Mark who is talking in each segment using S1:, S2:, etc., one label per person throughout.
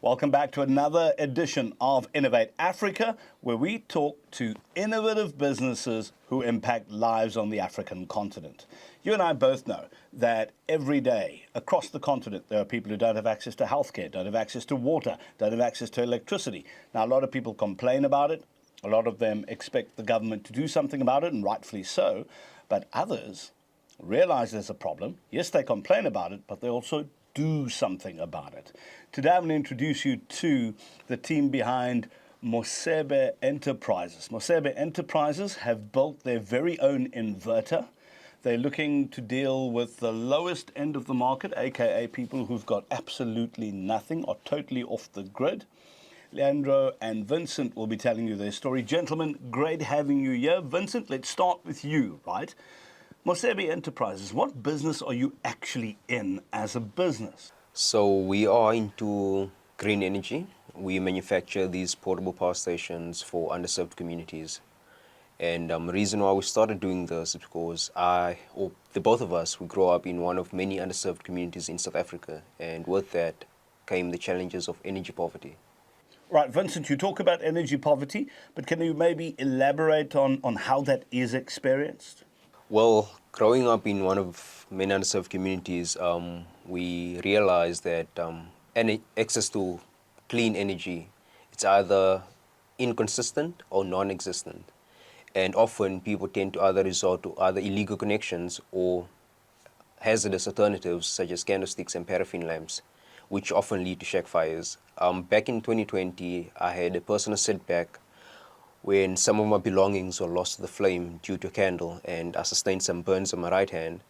S1: Welcome back to another edition of Innovate Africa, where we talk to innovative businesses who impact lives on the African continent. You and I both know that every day across the continent there are people who don't have access to healthcare, don't have access to water, don't have access to electricity. Now, a lot of people complain about it. A lot of them expect the government to do something about it, and rightfully so. But others realize there's a problem. Yes, they complain about it, but they also do something about it. Today I'm going to introduce you to the team behind Mosebe Enterprises. Mosebe Enterprises have built their very own inverter. They're looking to deal with the lowest end of the market, aka people who've got absolutely nothing or totally off the grid. Leandro and Vincent will be telling you their story. Gentlemen, great having you here. Vincent, let's start with you, right? Mosebe Enterprises, what business are you actually in as a business?
S2: So we are into green energy. We manufacture these portable power stations for underserved communities. And the reason why we started doing this is because the both of us, we grew up in one of many underserved communities in South Africa. And with that came the challenges of energy poverty.
S1: Right, Vincent, you talk about energy poverty, but can you maybe elaborate on how that is experienced?
S2: Well, growing up in one of many underserved communities, we realized that access to clean energy, it's either inconsistent or non-existent. And often people tend to either resort to either illegal connections or hazardous alternatives such as candlesticks and paraffin lamps, which often lead to shack fires. Back in 2020, I had a personal setback when some of my belongings were lost to the flame due to a candle, and I sustained some burns on my right hand.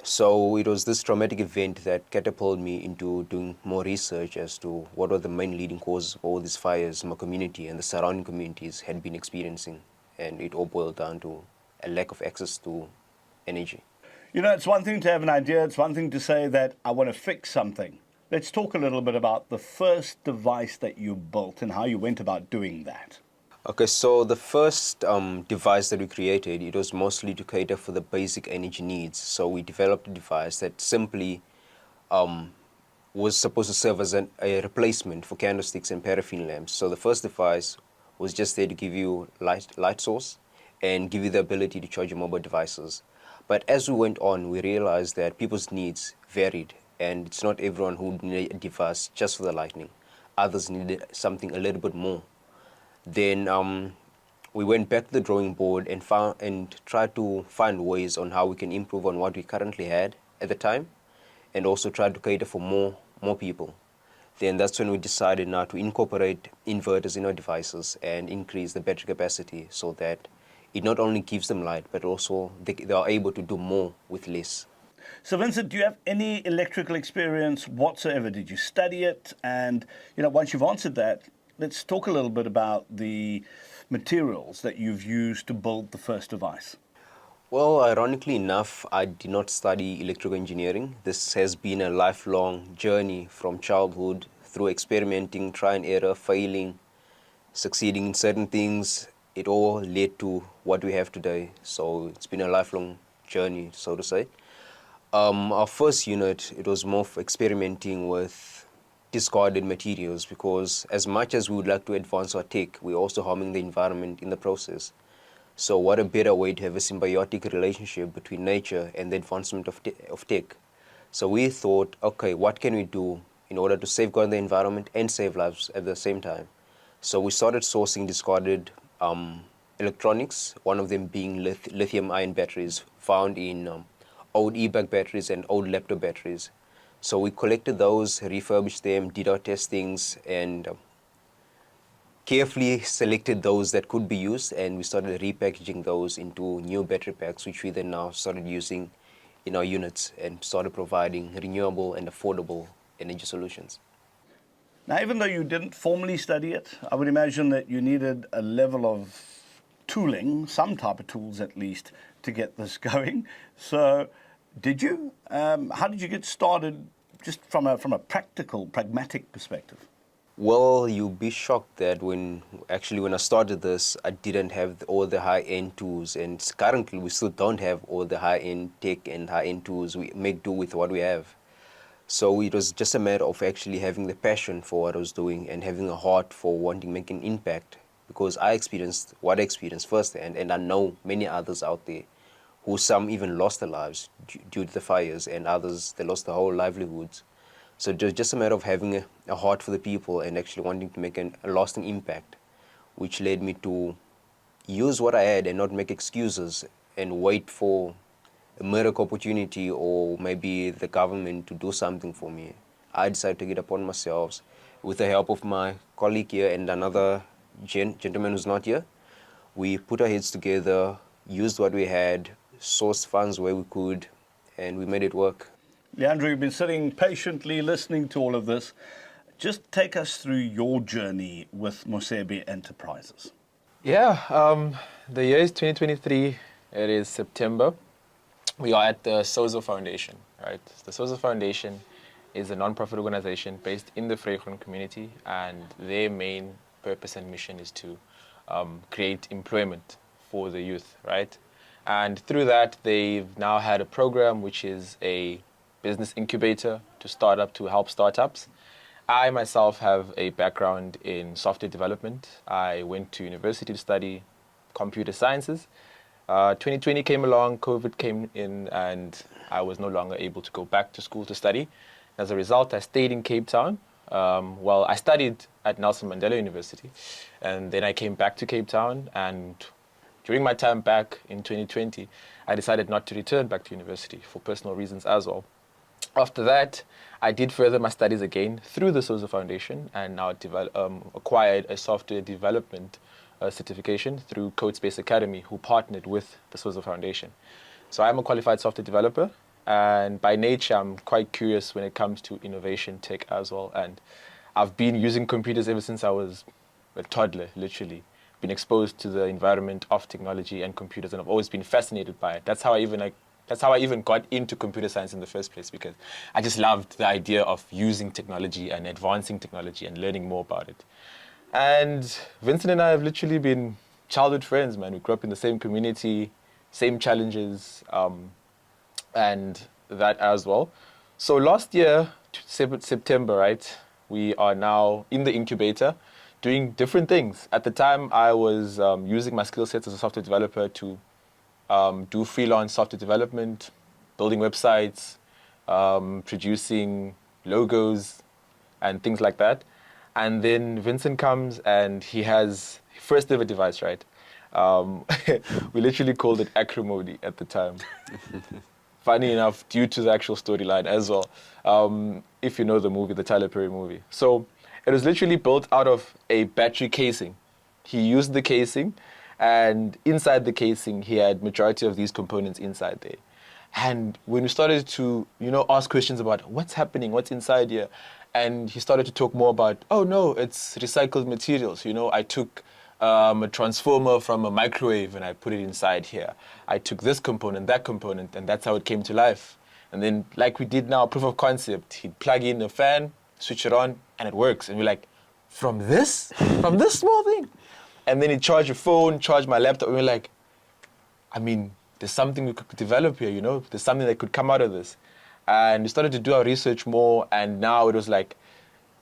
S2: So it was this traumatic event that catapulted me into doing more research as to what were the main leading causes of all these fires my community and the surrounding communities had been experiencing. And it all boiled down to a lack of access to energy.
S1: You know, it's one thing to have an idea, it's one thing to say that I want to fix something. Let's talk a little bit about the first device that you built and how you went about doing that.
S2: Okay, so the first device that we created, it was mostly to cater for the basic energy needs. So we developed a device that simply was supposed to serve as a replacement for candlesticks and paraffin lamps. So the first device was just there to give you light source and give you the ability to charge your mobile devices. But as we went on, we realized that people's needs varied, and it's not everyone who needed a device just for the lighting. Others needed something a little bit more. Then we went back to the drawing board and tried to find ways on how we can improve on what we currently had at the time, and also try to cater for more people. Then that's when we decided now to incorporate inverters in our devices and increase the battery capacity so that it not only gives them light, but also they are able to do more with less.
S1: So Vincent, do you have any electrical experience whatsoever? Did you study it? And, you know, once you've answered that, let's talk a little bit about the materials that you've used to build the first device.
S2: Well, ironically enough, I did not study electrical engineering. This has been a lifelong journey from childhood through experimenting, try and error, failing, succeeding in certain things. It all led to what we have today. So it's been a lifelong journey, so to say. Our first unit, it was more of experimenting with discarded materials, because as much as we would like to advance our tech, we're also harming the environment in the process. So what a better way to have a symbiotic relationship between nature and the advancement of tech. So we thought, okay, what can we do in order to safeguard the environment and save lives at the same time? So we started sourcing discarded electronics, one of them being lithium-ion batteries found in old e-bike batteries and old laptop batteries. So we collected those, refurbished them, did our testings, and carefully selected those that could be used, and we started repackaging those into new battery packs, which we then now started using in our units and started providing renewable and affordable energy solutions.
S1: Now, even though you didn't formally study it, I would imagine that you needed a level of tooling, some type of tools at least, to get this going. So did you? How did you get started just from a practical, pragmatic perspective?
S2: Well, you'll be shocked that when I started this, I didn't have all the high-end tools, and currently we still don't have all the high-end tech and high-end tools. We make do with what we have. So it was just a matter of actually having the passion for what I was doing and having a heart for wanting to make an impact, because I experienced what I experienced firsthand, and I know many others out there who some even lost their lives due to the fires, and others, they lost their whole livelihoods. So it was just a matter of having a heart for the people and actually wanting to make a lasting impact, which led me to use what I had and not make excuses and wait for a miracle opportunity or maybe the government to do something for me. I decided to get upon myself with the help of my colleague here and another gentleman who's not here. We put our heads together, used what we had, sourced funds where we could, and we made it work.
S1: Leandro, you've been sitting patiently listening to all of this. Just take us through your journey with Mosebe Enterprises.
S3: Yeah, the year is 2023. It is September. We are at the Sozo Foundation, right? The Sozo Foundation is a non-profit organization based in the Vrygroen community, and their main purpose and mission is to create employment for the youth, right? And through that, they've now had a program which is a business incubator to help startups. I myself have a background in software development. I went to university to study computer sciences. 2020 came along, COVID came in, and I was no longer able to go back to school to study. As a result, I stayed in Cape Town. I studied at Nelson Mandela University, and then I came back to Cape Town, and during my time back in 2020, I decided not to return back to university for personal reasons as well. After that, I did further my studies again through the Sozo Foundation, and now acquired a software development certification through Codespace Academy, who partnered with the Sozo Foundation. So I'm a qualified software developer, and by nature, I'm quite curious when it comes to innovation tech as well. And I've been using computers ever since I was a toddler, literally. Been exposed to the environment of technology and computers, and I've always been fascinated by it. That's how I even got into computer science in the first place, because I just loved the idea of using technology and advancing technology and learning more about it. And Vincent and I have literally been childhood friends, man. We grew up in the same community, same challenges, and that as well. So last year, September, right, we are now in the incubator doing different things. At the time, I was using my skill sets as a software developer to do freelance software development, building websites, producing logos, and things like that. And then Vincent comes and he has first ever device, right? We literally called it Acrimony at the time. Funny enough, due to the actual storyline as well. If you know the movie, the Tyler Perry movie. So it was literally built out of a battery casing. He used the casing, and inside the casing, he had majority of these components inside there. And when we started to, ask questions about what's happening, what's inside here, and he started to talk more about, oh no, it's recycled materials. I took a transformer from a microwave and I put it inside here. I took this component, that component, and that's how it came to life. And then, like we did now, proof of concept, he'd plug in a fan, switch it on, and it works. And we're like, from this small thing? And then he'd charge your phone, charge my laptop, and we're like, there's something we could develop here, There's something that could come out of this. And we started to do our research more, and now it was like,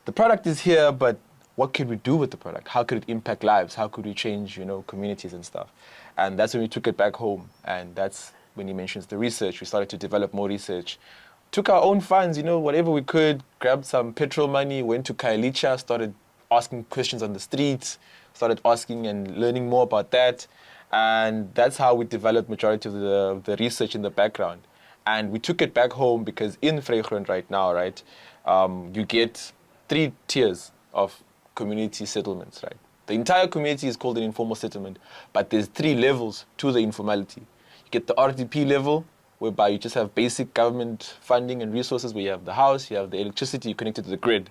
S3: the product is here, but what could we do with the product? How could it impact lives? How could we change, communities and stuff? And that's when we took it back home, and that's when he mentions the research. We started to develop more research. Took our own funds, whatever we could, grabbed some petrol money, went to Kailicha, started asking questions on the streets, started asking and learning more about that. And that's how we developed majority of the research in the background. And we took it back home because in Vrygroen right now, right, you get 3 tiers of community settlements, right? The entire community is called an informal settlement, but there's 3 levels to the informality. You get the RDP level, whereby you just have basic government funding and resources, where you have the house, you have the electricity, you're connected to the grid.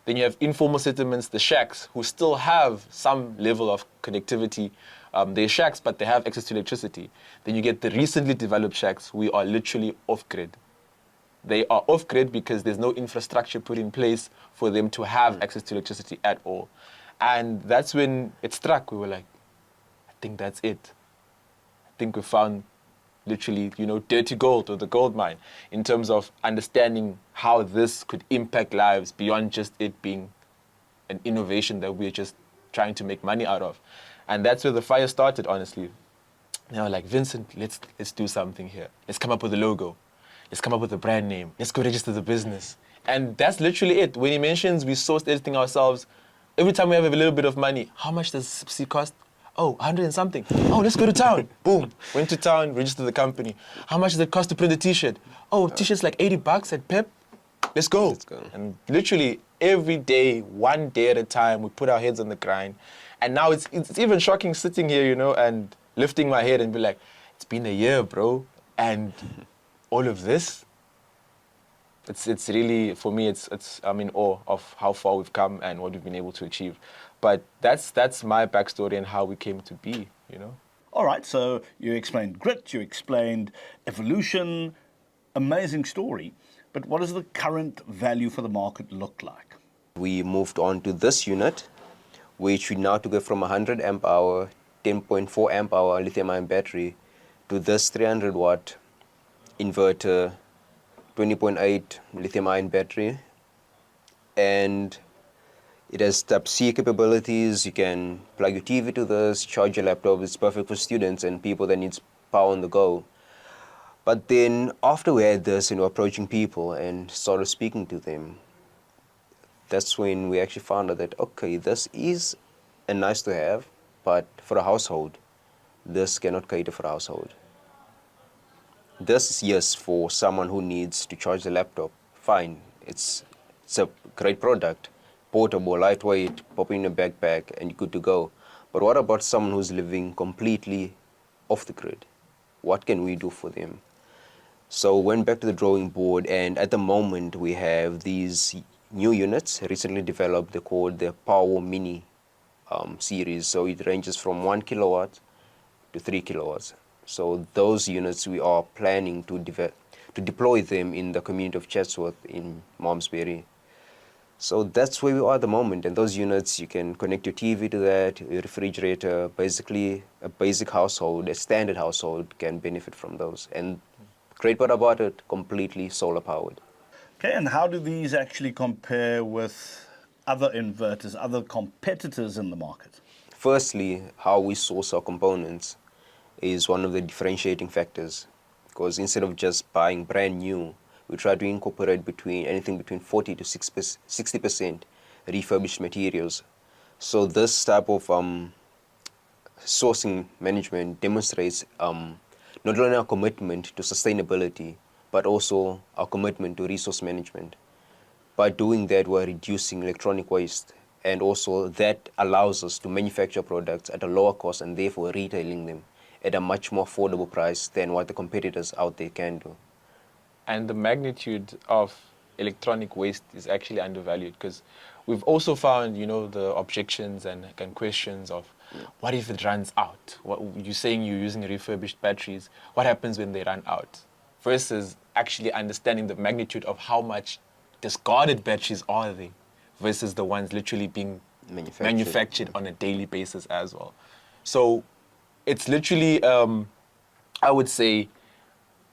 S3: Then you have informal settlements, the shacks, who still have some level of connectivity. They're shacks, but they have access to electricity. Then you get the recently developed shacks, who are literally off-grid. They are off-grid because there's no infrastructure put in place for them to have access to electricity at all. And that's when it struck. We were like, I think that's it. I think we found literally, dirty gold or the gold mine in terms of understanding how this could impact lives beyond just it being an innovation that we're just trying to make money out of. And that's where the fire started, honestly. They were like, Vincent, let's do something here. Let's come up with a logo. Let's come up with a brand name. Let's go register the business. And that's literally it. When he mentions we sourced everything ourselves, every time we have a little bit of money, how much does C cost? Oh, 100 and something. Oh, let's go to town. Boom. Went to town, registered the company. How much does it cost to print a t-shirt? Oh, t-shirt's like $80 at Pep. Let's go.
S2: Let's go.
S3: And literally every day, one day at a time, we put our heads on the grind. And now it's even shocking sitting here, and lifting my head and be like, it's been a year, bro. And all of this, it's really, for me, I'm in awe of how far we've come and what we've been able to achieve. But that's my backstory and how we came to be,
S1: All right, so you explained grit, you explained evolution, amazing story. But what does the current value for the market look like?
S2: We moved on to this unit, which we now to go from 100 amp hour, 10.4 amp hour lithium-ion battery to this 300 watt inverter, 20.8 lithium-ion battery. And it has Type-C capabilities. You can plug your TV to this, charge your laptop. It's perfect for students and people that needs power on the go. But then after we had this, approaching people and started speaking to them, that's when we actually found out that, okay, this is a nice to have, but for a household, this cannot cater for a household. This is, yes, for someone who needs to charge the laptop. Fine, it's a great product, portable, lightweight, pop in a backpack, and you're good to go. But what about someone who's living completely off the grid? What can we do for them? So went back to the drawing board, and at the moment we have these new units recently developed. They're called the Power Mini series. So it ranges from 1 kilowatt to 3 kilowatts. So those units we are planning to deploy them in the community of Chatsworth in Malmesbury. So that's where we are at the moment. And those units, you can connect your TV to that, your refrigerator. Basically, a basic household, a standard household can benefit from those. And great part about it, completely solar powered.
S1: Okay, and how do these actually compare with other inverters, other competitors in the market?
S2: Firstly, how we source our components is one of the differentiating factors, because instead of just buying brand new, we try to incorporate anything between 40 to 60% refurbished materials. So this type of sourcing management demonstrates not only our commitment to sustainability, but also our commitment to resource management. By doing that, we're reducing electronic waste, and also that allows us to manufacture products at a lower cost and therefore retailing them at a much more affordable price than what the competitors out there can do.
S3: And the magnitude of electronic waste is actually undervalued, because we've also found, the objections and questions of what if it runs out? What you're saying you're using refurbished batteries. What happens when they run out? Versus actually understanding the magnitude of how much discarded batteries are there versus the ones literally being manufactured on a daily basis as well. So it's literally, I would say,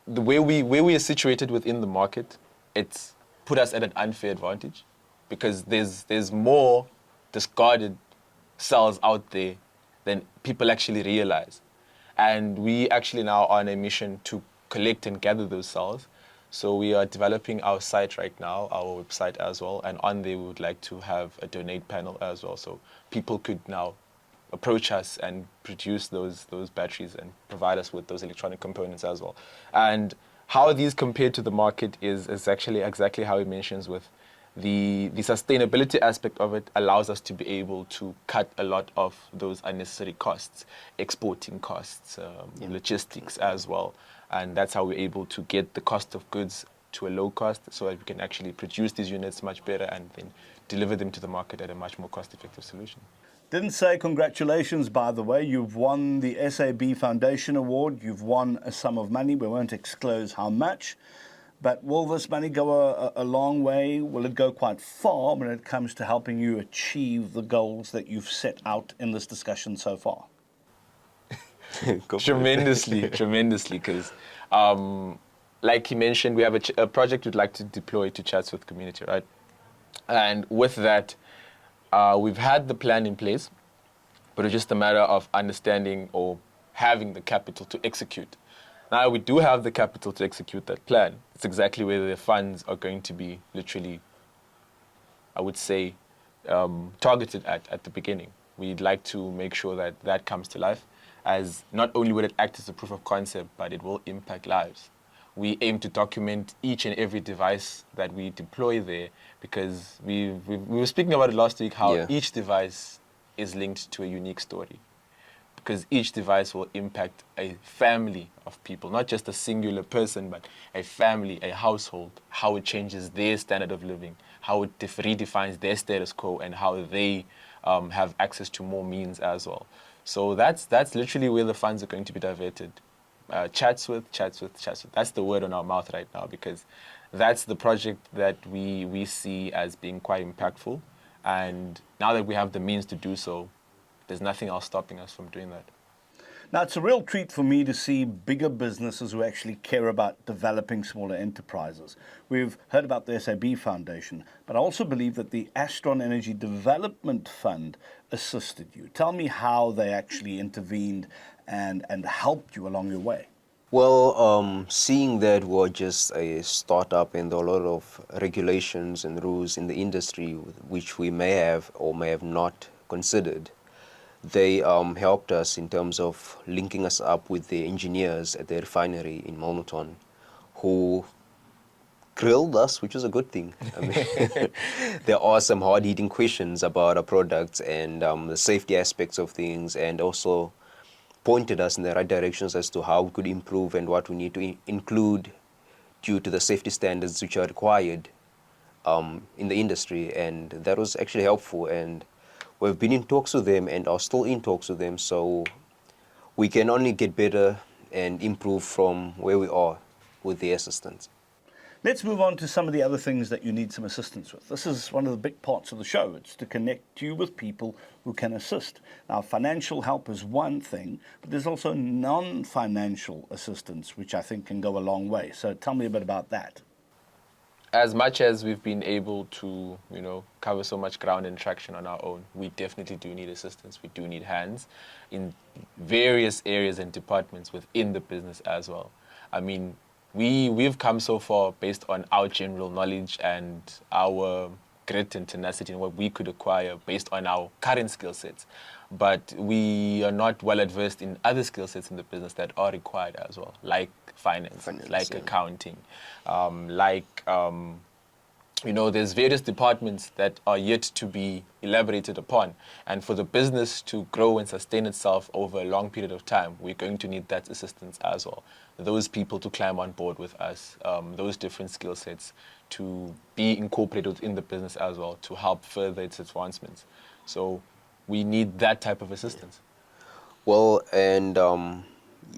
S3: the way we are situated within the market, it's put us at an unfair advantage, because there's more discarded cells out there than people actually realize. And we actually now are on a mission to collect and gather those cells. So we are developing our site right now, our website as well, and on there we would like to have a donate panel as well, so people could now approach us and produce those batteries and provide us with those electronic components as well. And how these compare to the market is actually exactly how he mentions, with the sustainability aspect of it allows us to be able to cut a lot of those unnecessary costs, exporting costs, logistics as well. And that's how we're able to get the cost of goods to a low cost, so that we can actually produce these units much better and then deliver them to the market at a much more cost-effective solution.
S1: Didn't say congratulations, by the way. You've won the Sab Foundation Award. You've won a sum of money. We won't disclose how much. But will this money go a long way? Will it go quite far when it comes to helping you achieve the goals that you've set out in this discussion so far?
S2: Go for it.
S3: tremendously, because like he mentioned, we have a project we'd like to deploy to Chatsworth community, right? And with that, we've had the plan in place, but it's just a matter of understanding or having the capital to execute. Now we do have the capital to execute that plan. It's exactly where the funds are going to be literally, I would say, targeted at the beginning. We'd like to make sure that that comes to life, as not only will it act as a proof of concept, but it will impact lives. We aim to document each and every device that we deploy there, because we were speaking about it last week, how each device is linked to a unique story. Because each device will impact a family of people, not just a singular person, but a family, a household, how it changes their standard of living, how it redefines their status quo, and how they have access to more means as well. So that's literally where the funds are going to be diverted. Chatsworth. That's the word on our mouth right now, because that's the project that we see as being quite impactful. And now that we have the means to do so, there's nothing else stopping us from doing that.
S1: Now, it's a real treat for me to see bigger businesses who actually care about developing smaller enterprises. We've heard about the Sab Foundation, but I also believe that the Astron Energy Development Fund assisted you. Tell me how they actually intervened and helped you along your way.
S2: Well, seeing that we're just a startup and there are a lot of regulations and rules in the industry which we may have or may have not considered, they helped us in terms of linking us up with the engineers at the refinery in Milnerton, who grilled us, which was a good thing. I mean, there are some hard-hitting questions about our products and the safety aspects of things, and also pointed us in the right directions as to how we could improve and what we need to include due to the safety standards which are required in the industry. And that was actually helpful. And we've been in talks with them and are still in talks with them, so we can only get better and improve from where we are with their assistance.
S1: Let's move on to some of the other things that you need some assistance with. This is one of the big parts of the show. It's to connect you with people who can assist. Now, financial help is one thing, but there's also non-financial assistance, which I think can go a long way. So tell me a bit about that.
S3: As much as we've been able to, cover so much ground and traction on our own, we definitely do need assistance. We do need hands in various areas and departments within the business as well. I mean, we've come so far based on our general knowledge and our grit and tenacity and what we could acquire based on our current skill sets. But we are not well adversed in other skill sets in the business that are required as well, like finance, like accounting, there's various departments that are yet to be elaborated upon. And for the business to grow and sustain itself over a long period of time, we're going to need that assistance as well. Those people to climb on board with us, those different skill sets to be incorporated within the business as well to help further its advancements. So we need that type of assistance.
S2: Well, and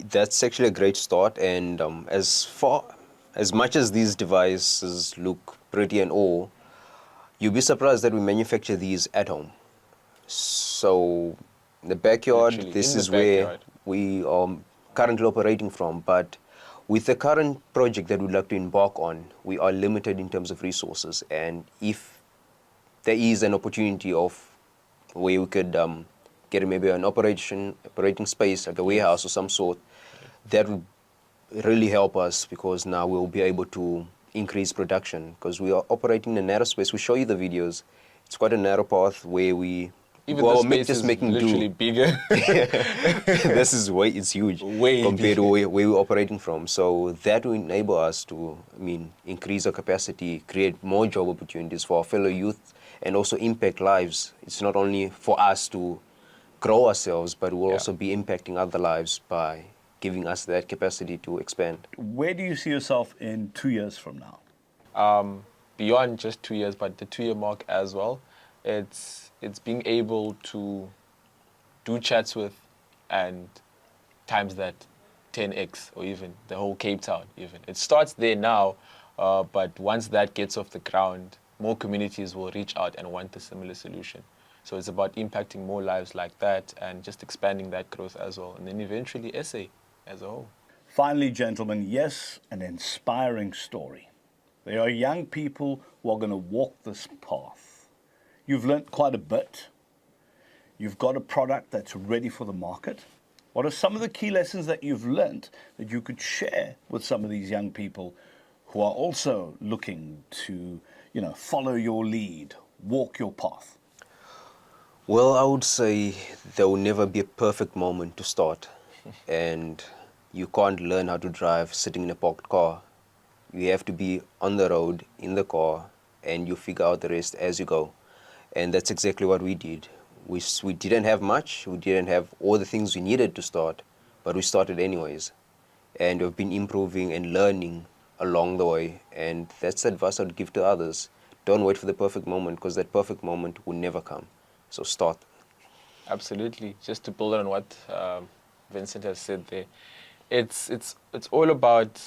S2: that's actually a great start. And as much as these devices look pretty and all, you'll be surprised that we manufacture these at home. So in the backyard, this is where we are currently operating from. But with the current project that we'd like to embark on, we are limited in terms of resources. And if there is an opportunity of where we could get maybe an operating space, like a warehouse or some sort, that would really help us, because now we'll be able to increase production, because we are operating in a narrow space. We show you the videos. It's quite a narrow path where we
S3: the space just is making literally bigger.
S2: This is it's huge compared to where we're operating from. So that will enable us to, increase our capacity, create more job opportunities for our fellow youth, and also impact lives. It's not only for us to grow ourselves, but we'll also be impacting other lives by giving us that capacity to expand.
S1: Where do you see yourself in 2 years from now?
S3: Beyond just 2 years, but the 2-year mark as well. It's being able to do Chatsworth and times that 10x, or even the whole Cape Town even. It starts there now, but once that gets off the ground, more communities will reach out and want a similar solution. So it's about impacting more lives like that and just expanding that growth as well. And then eventually SA as a whole.
S1: Finally, gentlemen, yes, an inspiring story. There are young people who are going to walk this path. You've learnt quite a bit. You've got a product that's ready for the market. What are some of the key lessons that you've learnt that you could share with some of these young people who are also looking to, follow your lead, walk your path?
S2: Well, I would say there will never be a perfect moment to start. And you can't learn how to drive sitting in a parked car. You have to be on the road, in the car, and you figure out the rest as you go. And that's exactly what we did. We didn't have much, we didn't have all the things we needed to start, but we started anyways. And we've been improving and learning along the way. And that's the advice I'd give to others. Don't wait for the perfect moment, because that perfect moment will never come. So start.
S3: Absolutely. Just to build on what Vincent has said there, it's all about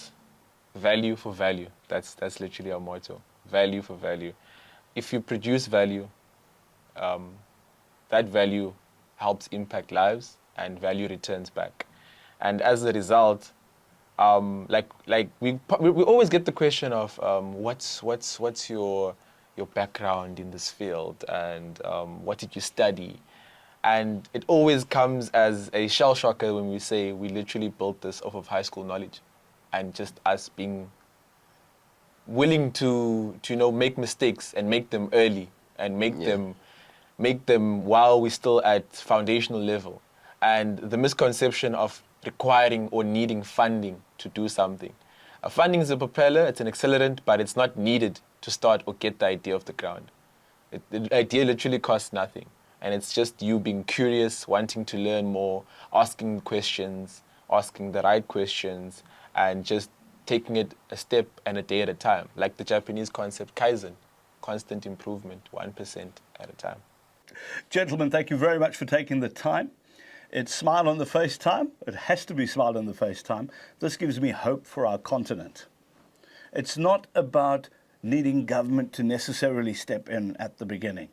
S3: value for value. That's literally our motto. Value for value. If you produce value, that value helps impact lives, and value returns back. And as a result, we always get the question of what's your background in this field, and what did you study? And it always comes as a shell shocker when we say we literally built this off of high school knowledge, and just us being willing to make mistakes and make them early, and make them while we're still at foundational level. And the misconception of requiring or needing funding to do something. Funding is a propeller, it's an accelerant, but it's not needed to start or get the idea off the ground. The idea literally costs nothing. And it's just you being curious, wanting to learn more, asking questions, asking the right questions, and just taking it a step and a day at a time. Like the Japanese concept, Kaizen, constant improvement, 1% at a time.
S1: Gentlemen, thank you very much for taking the time. It's smile on the face time. It has to be smile on the face time. This gives me hope for our continent. It's not about needing government to necessarily step in at the beginning.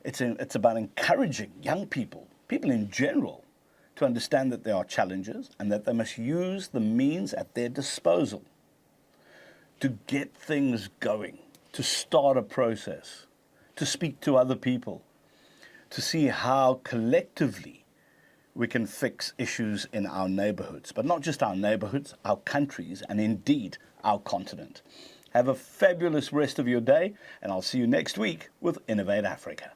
S1: It's about encouraging young people in general, to understand that there are challenges and that they must use the means at their disposal to get things going, to start a process, to speak to other people, to see how collectively we can fix issues in our neighborhoods, but not just our neighborhoods, our countries, and indeed our continent. Have a fabulous rest of your day, and I'll see you next week with Innovate Africa.